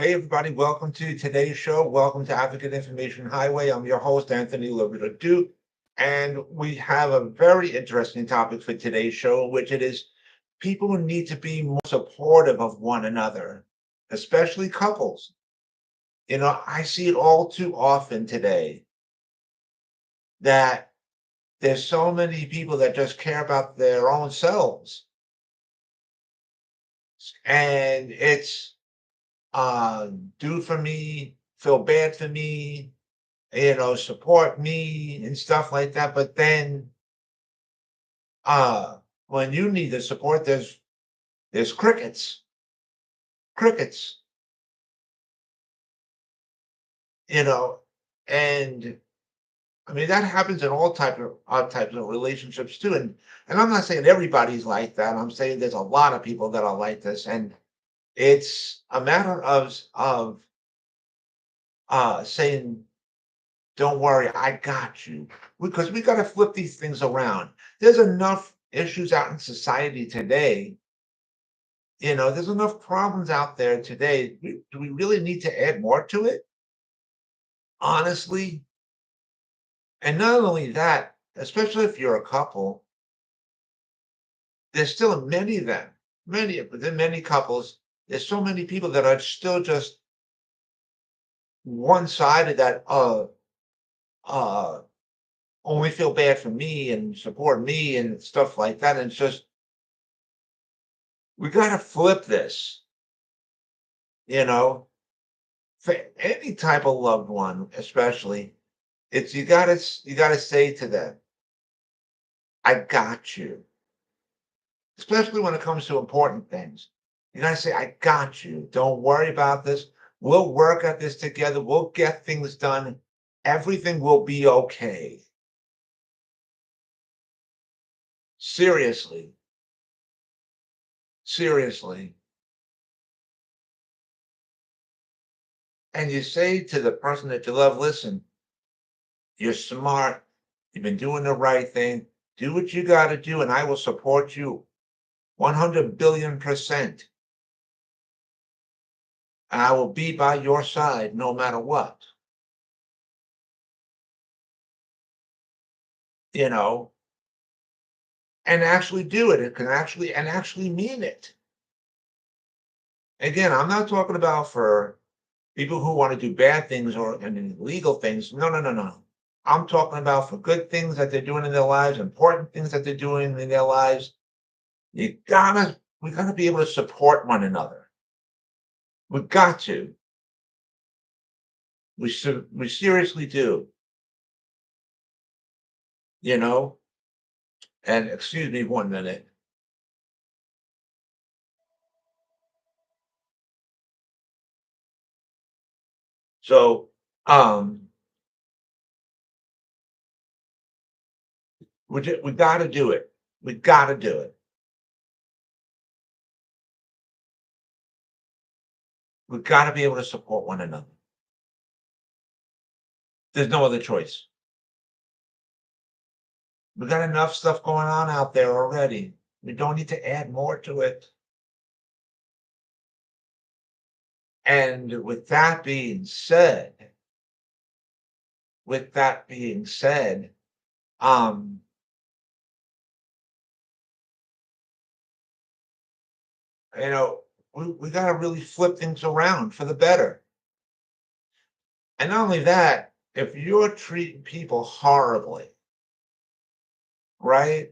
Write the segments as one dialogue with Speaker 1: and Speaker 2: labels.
Speaker 1: Hey, everybody, welcome to today's show. Welcome to Advocate Information Highway. I'm your host, Anthony Lorito-Duke, and we have a very interesting topic for today's show, which it is people need to be more supportive of one another, especially couples. I see it all too often today that there's so many people that just care about their own selves, and it's do for me, feel bad for me, support me and stuff like that. But then uh when you need the support, there's crickets, you know, and I mean that happens in all types of relationships too. And I'm not saying everybody's like that. I'm saying there's a lot of people that are like this, and it's a matter of saying, don't worry, I got you. Because we got to flip these things around. There's enough issues out in society today. There's enough problems out there today. Do we really need to add more to it? Honestly. And not only that, especially if you're a couple, there's still many of them, within many couples, there's so many people that are still just one sided that uh only feel bad for me and support me and stuff like that. And it's just we gotta flip this, you know, for any type of loved one, especially. It's you gotta say to them, I got you. Especially when it comes to important things. You gotta say, I got you. Don't worry about this. We'll work at this together. We'll get things done. Everything will be okay. Seriously. Seriously. And you say to the person that you love, listen, you're smart. You've been doing the right thing. Do what you got to do, and I will support you 100 billion%. And I will be by your side no matter what, you know, and actually do it. It can actually mean it. Again, I'm not talking about for people who want to do bad things or and illegal things. No, no, no, no. I'm talking about for good things that they're doing in their lives, important things that they're doing in their lives. We gotta be able to support one another. We've got to. We seriously do, you know? And excuse me 1 minute. So, um, we gotta do it. We gotta do it. We gotta be able to support one another. There's no other choice. We got enough stuff going on out there already. We don't need to add more to it. And with that being said, um, you know, we got to really flip things around for the better. And not only that, if you're treating people horribly, right?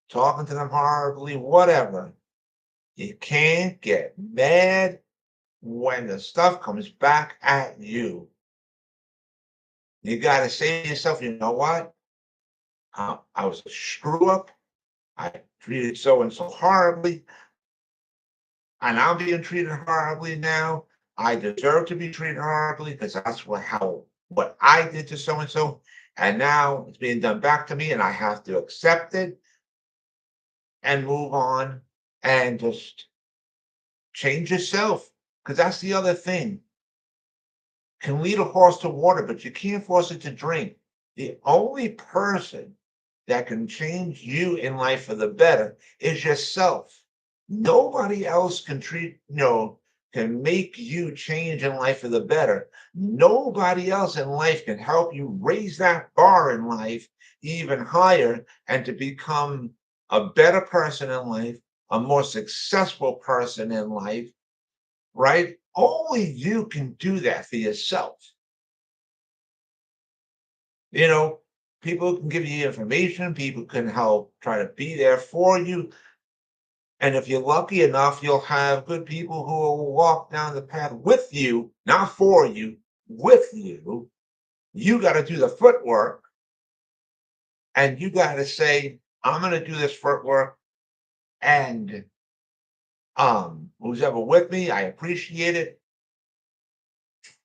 Speaker 1: Talking to them horribly, whatever, you can't get mad when the stuff comes back at you. You got to say to yourself, you know what? I was a screw up. I treated so and so horribly, and I'm being treated horribly now. I deserve to be treated horribly because that's what I did to so and so, and now it's being done back to me, and I have to accept it and move on and just change yourself. Because that's the other thing. Can lead a horse to water, but you can't force it to drink. The only person that can change you in life for the better is yourself. Nobody else can can make you change in life for the better. Nobody else in life can help you raise that bar in life even higher and to become a better person in life, a more successful person in life, right? Only you can do that for yourself. You know, people can give you information, people can help try to be there for you. And if you're lucky enough, you'll have good people who will walk down the path with you, not for you, with you. You got to do the footwork and you got to say, I'm going to do this footwork. And who's ever with me, I appreciate it.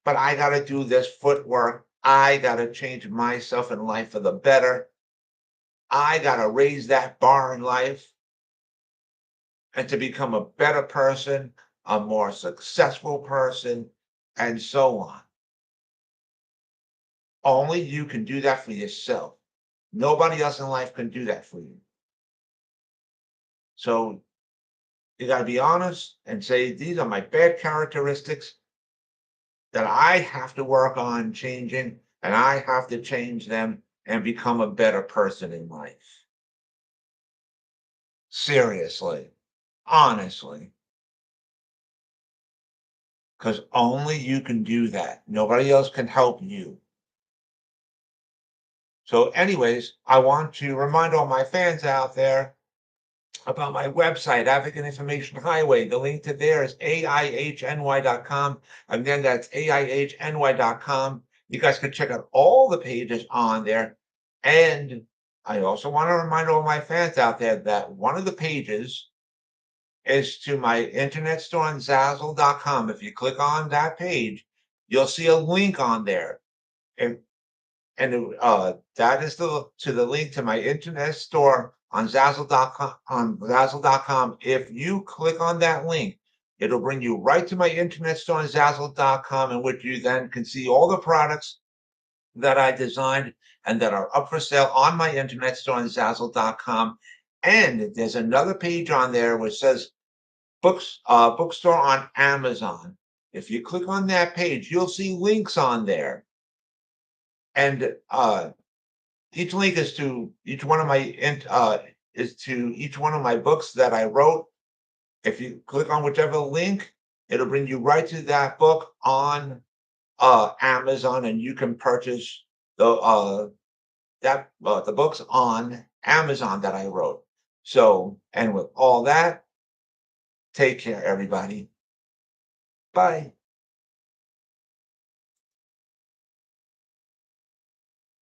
Speaker 1: But I got to do this footwork. I got to change myself in life for the better. I got to raise that bar in life and to become a better person, a more successful person, and so on. Only you can do that for yourself. Nobody else in life can do that for you. So you got to be honest and say, these are my bad characteristics that I have to work on changing, and I have to change them and become a better person in life. Seriously, honestly, because only you can do that. Nobody else can help you. So, anyways, I want to remind all my fans out there about my website, Advocate Information Highway. The link to there is AIHNY.com. Again, that's AIHNY.com. You guys can check out all the pages on there. And I also want to remind all my fans out there that one of the pages is to my internet store on Zazzle.com. If you click on that page, you'll see a link on there. And that is to the link to my internet store on Zazzle.com. If you click on that link, it'll bring you right to my internet store on Zazzle.com, in which you then can see all the products that I designed and that are up for sale on my internet store on Zazzle.com. And there's another page on there which says bookstore on Amazon. If you click on that page, you'll see links on there. And each link is to each one of my books that I wrote. If you click on whichever link, it'll bring you right to that book on Amazon, and you can purchase the books on Amazon that I wrote. So, and with all that, take care, everybody. Bye.